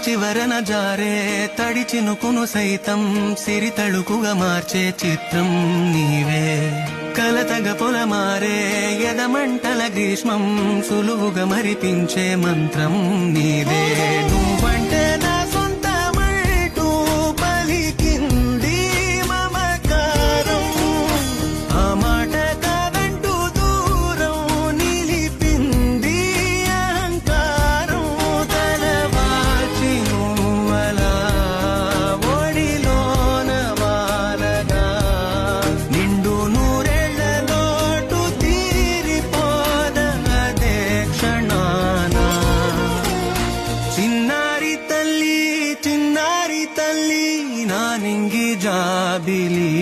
చివరన జారే తడి చినుకును సైతం సిరి తళుకుగా మార్చే చిత్రం నీవే. కలతగ పొలమారే ఎదమంటల గ్రీష్మం సులువుగా మరిపించే మంత్రం నీవే. నువ్వంటే నా సొంతమంటూ పలికింది మమకారం, ఆ మాట కాదంటూ దూరం నిలిపింది అహంకారం. తలవాల్చి నువ్వలా ఒడిలోన వాలగా నిండు నూరేళ్ల లోటు తీరిపోదదే క్షణాన. చిన్నారి తల్లి చిన్నారి తల్లి నా నింగి జాబిలి.